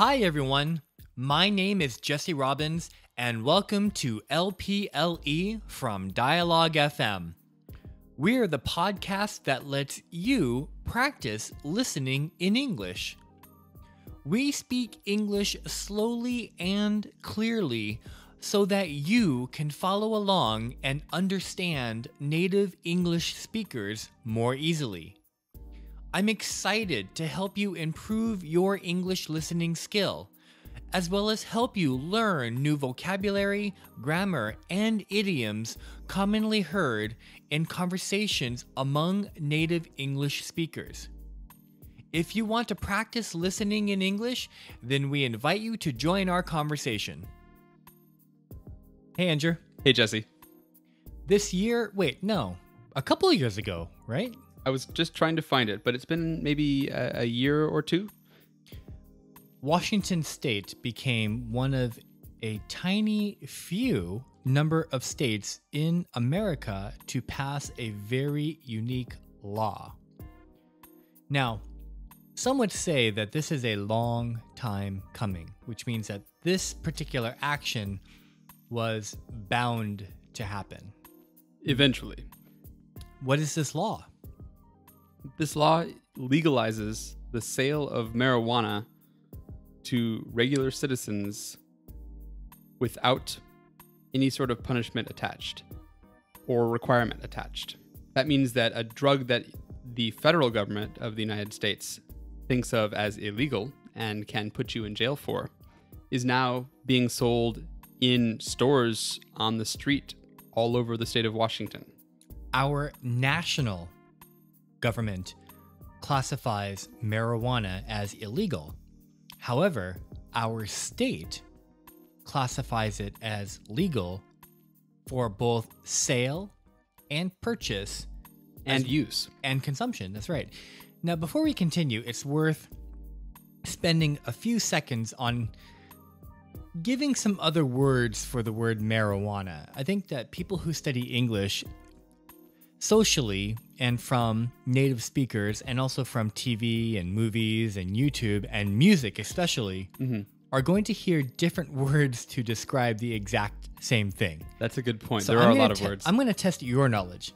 Hi, everyone. My name is Jesse Robbins, and welcome to LPLE from Dialogue FM. We're the podcast that lets you practice listening in English. We speak English slowly and clearly so that you can follow along and understand native English speakers more easily. I'm excited to help you improve your English listening skill, as well as help you learn new vocabulary, grammar, and idioms commonly heard in conversations among native English speakers. If you want to practice listening in English, then we invite you to join our conversation. Hey, Andrew. Hey, Jesse. This year, a couple of years ago, right? I was just trying to find it, but it's been maybe a year or two. Washington State became one of a tiny few number of states in America to pass a very unique law. Now, some would say that this is a long time coming, which means that this particular action was bound to happen. Eventually. What is this law? This law legalizes the sale of marijuana to regular citizens without any sort of punishment attached or requirement attached. That means that a drug that the federal government of the United States thinks of as illegal and can put you in jail for is now being sold in stores on the street all over the state of Washington. Our national government classifies marijuana as illegal. However, our state classifies it as legal for both sale and purchase and use and consumption. That's right. Now, before we continue, it's worth spending a few seconds on giving some other words for the word marijuana. I think that people who study English socially and from native speakers and also from TV and movies and YouTube and music especially are going to hear different words to describe the exact same thing. That's a good point. So there are a lot of words. I'm going to test your knowledge.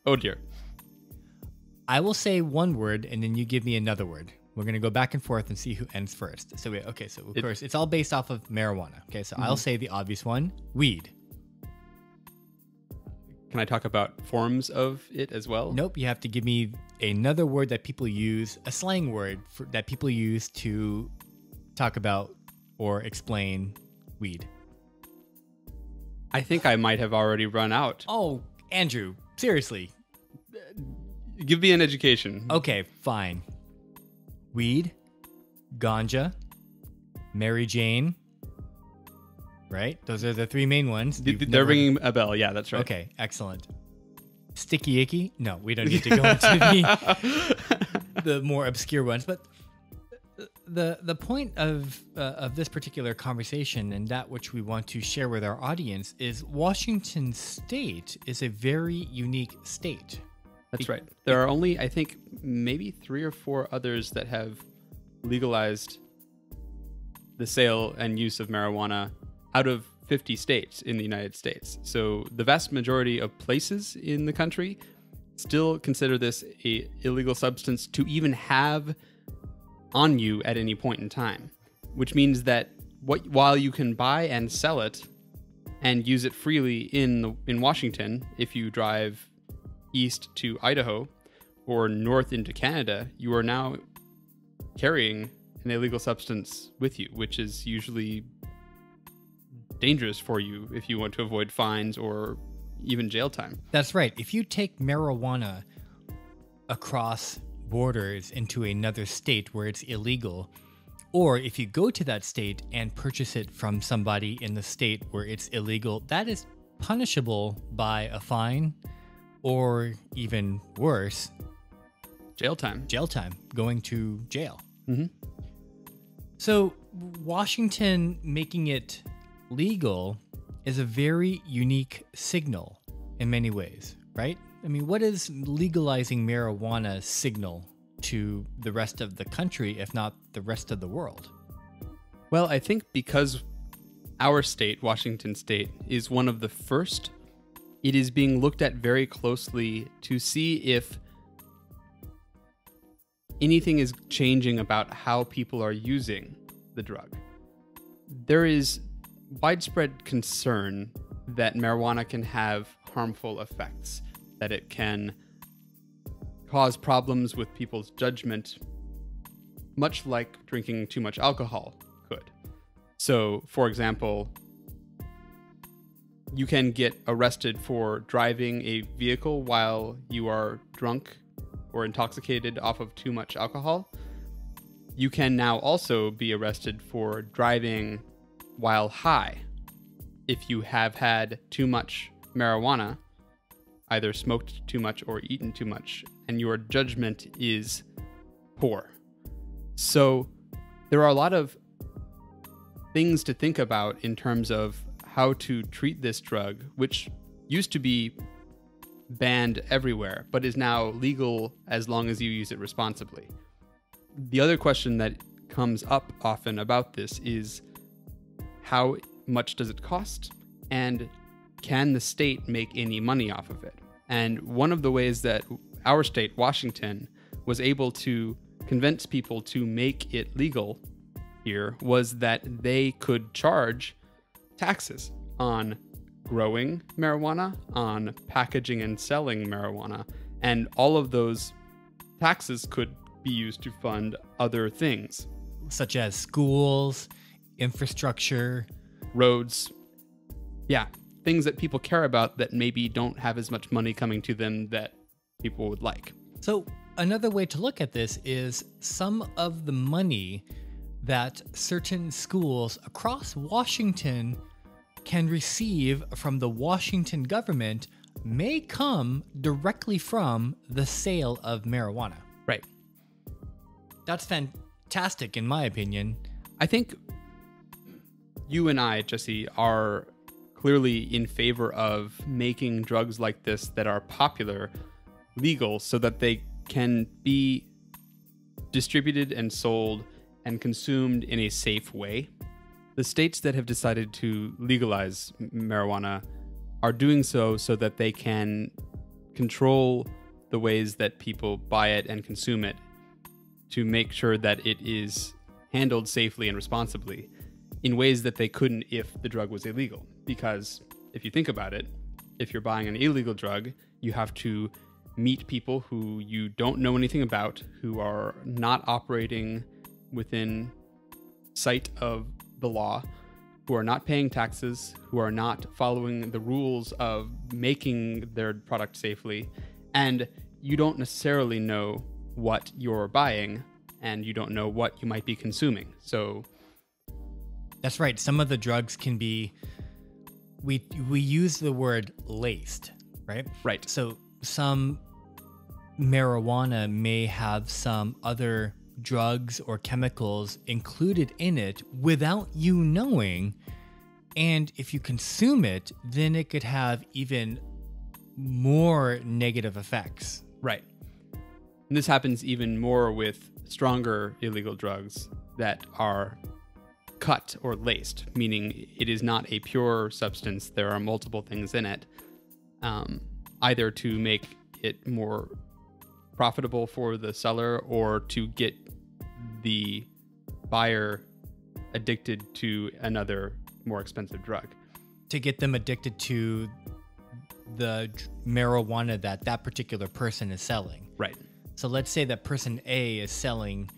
Oh dear. I will say one word and then you give me another word. We're going to go back and forth and see who ends first. So of course, it's all based off of marijuana. Okay, so I'll say the obvious one, weed. Can I talk about forms of it as well? Nope, you have to give me another word that people use, a slang word that people use to talk about or explain weed. I think I might have already run out. Oh, Andrew, seriously. Give me an education. Okay, fine. Weed, ganja, Mary Jane, right? Those are the three main ones. They're ringing a bell. Yeah, that's right. Okay, excellent. Sticky icky? No, we don't need to go into the more obscure ones. But the point of this particular conversation and that which we want to share with our audience is Washington State is a very unique state. That's right. There are only, I think, maybe 3 or 4 others that have legalized the sale and use of marijuana out of 50 states in the United States. So the vast majority of places in the country still consider this a illegal substance to even have on you at any point in time, which means that while you can buy and sell it and use it freely in Washington, if you drive east to Idaho or north into Canada, you are now carrying an illegal substance with you, which is usually dangerous for you if you want to avoid fines or even jail time. That's right. If you take marijuana across borders into another state where it's illegal, or if you go to that state and purchase it from somebody in the state where it's illegal, that is punishable by a fine or even worse, jail time. Going to jail. Mm-hmm. So Washington making it legal is a very unique signal in many ways, right? I mean, what does legalizing marijuana signal to the rest of the country, if not the rest of the world? Well, I think because our state, Washington State, is one of the first, it is being looked at very closely to see if anything is changing about how people are using the drug. There is widespread concern that marijuana can have harmful effects, that it can cause problems with people's judgment, much like drinking too much alcohol could. So, for example, you can get arrested for driving a vehicle while you are drunk or intoxicated off of too much alcohol. You can now also be arrested for driving while high if you have had too much marijuana, either smoked too much or eaten too much, and your judgment is poor. So there are a lot of things to think about in terms of how to treat this drug, which used to be banned everywhere, but is now legal as long as you use it responsibly. The other question that comes up often about this is how much does it cost, and can the state make any money off of it? And one of the ways that our state, Washington, was able to convince people to make it legal here was that they could charge taxes on growing marijuana, on packaging and selling marijuana, and all of those taxes could be used to fund other things, such as schools, infrastructure, roads. Yeah, things that people care about that maybe don't have as much money coming to them that people would like. So another way to look at this is some of the money that certain schools across Washington can receive from the Washington government may come directly from the sale of marijuana. Right. That's fantastic, in my opinion. I think you and I, Jesse, are clearly in favor of making drugs like this that are popular legal so that they can be distributed and sold and consumed in a safe way. The states that have decided to legalize marijuana are doing so that they can control the ways that people buy it and consume it to make sure that it is handled safely and responsibly in ways that they couldn't if the drug was illegal. Because if you think about it, if you're buying an illegal drug, you have to meet people who you don't know anything about, who are not operating within sight of the law, who are not paying taxes, who are not following the rules of making their product safely, and you don't necessarily know what you're buying, and you don't know what you might be consuming. So that's right. Some of the drugs can be, we use the word laced, right? Right. So some marijuana may have some other drugs or chemicals included in it without you knowing. And if you consume it, then it could have even more negative effects. Right. And this happens even more with stronger illegal drugs that are cut or laced, meaning it is not a pure substance. There are multiple things in it, either to make it more profitable for the seller or to get the buyer addicted to another more expensive drug. To get them addicted to the marijuana that particular person is selling. Right. So let's say that person A is selling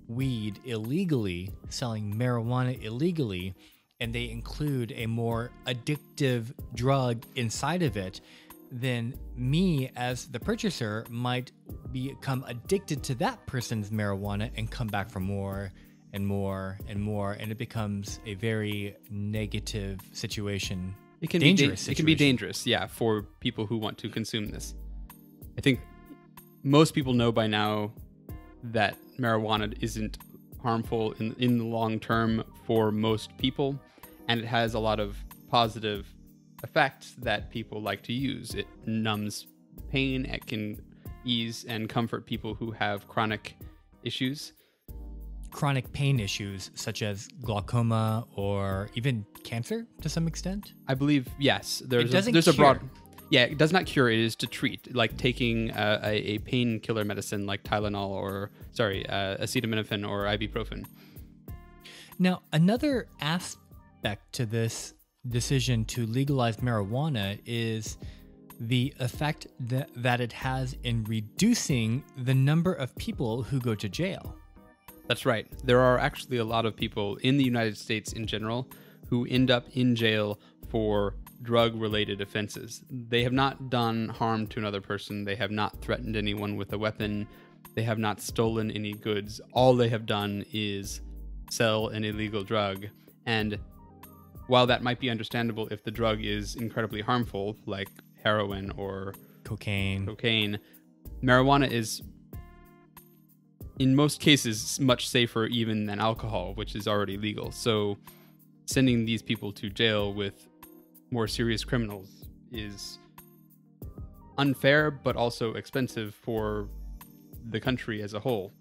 weed illegally, selling marijuana illegally, and they include a more addictive drug inside of it, then me as the purchaser might become addicted to that person's marijuana and come back for more and more and more, and it becomes a very negative situation. It can be dangerous, yeah, for people who want to consume this. I think most people know by now that marijuana isn't harmful in the long term for most people, and it has a lot of positive effects that people like to use. It numbs pain, it can ease and comfort people who have chronic issues. chronic pain issues such as glaucoma or even cancer to some extent? I believe, yes. There's a cure. broad... Yeah, it does not cure. It is to treat, like taking a painkiller medicine like Tylenol or, acetaminophen or ibuprofen. Now, another aspect to this decision to legalize marijuana is the effect that it has in reducing the number of people who go to jail. That's right. There are actually a lot of people in the United States in general who end up in jail for drug-related offenses. They have not done harm to another person. They have not threatened anyone with a weapon. They have not stolen any goods. All they have done is sell an illegal drug. And while that might be understandable if the drug is incredibly harmful, like heroin or cocaine, marijuana is, in most cases, much safer even than alcohol, which is already legal. So sending these people to jail with more serious criminals is unfair, but also expensive for the country as a whole.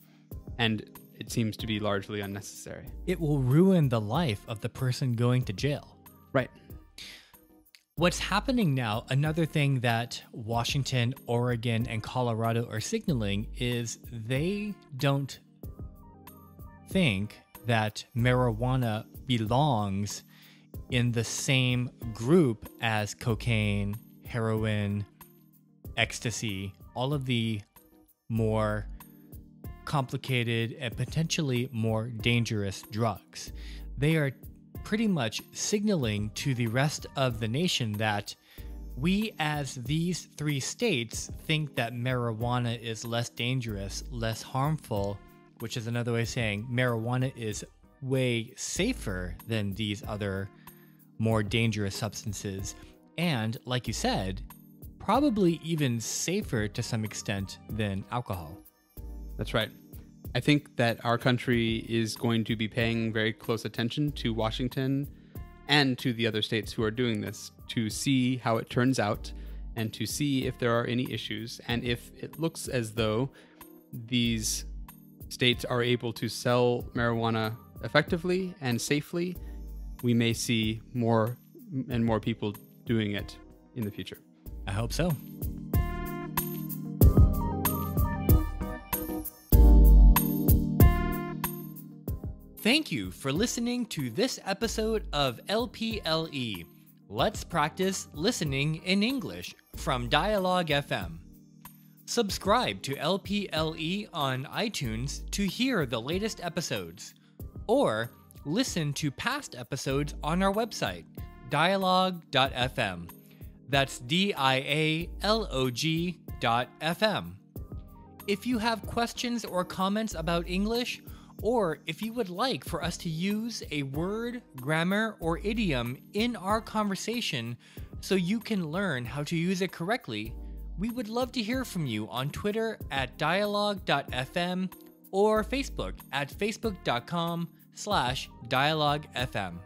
And it seems to be largely unnecessary. It will ruin the life of the person going to jail. Right. What's happening now, another thing that Washington, Oregon, and Colorado are signaling is they don't think that marijuana belongs in the same group as cocaine, heroin, ecstasy, all of the more complicated and potentially more dangerous drugs. They are pretty much signaling to the rest of the nation that we, as these three states, think that marijuana is less dangerous, less harmful, which is another way of saying marijuana is way safer than these other more dangerous substances. And like you said, probably even safer to some extent than alcohol. That's right. I think that our country is going to be paying very close attention to Washington and to the other states who are doing this to see how it turns out and to see if there are any issues. And if it looks as though these states are able to sell marijuana effectively and safely, we may see more and more people doing it in the future. I hope so. Thank you for listening to this episode of LPLE. Let's practice listening in English from Dialogue FM. Subscribe to LPLE on iTunes to hear the latest episodes, or listen to past episodes on our website, dialogue.fm. That's dialog.fm. If you have questions or comments about English, or if you would like for us to use a word, grammar, or idiom in our conversation so you can learn how to use it correctly, we would love to hear from you on Twitter at dialogue.fm or Facebook at facebook.com/dialoguefm.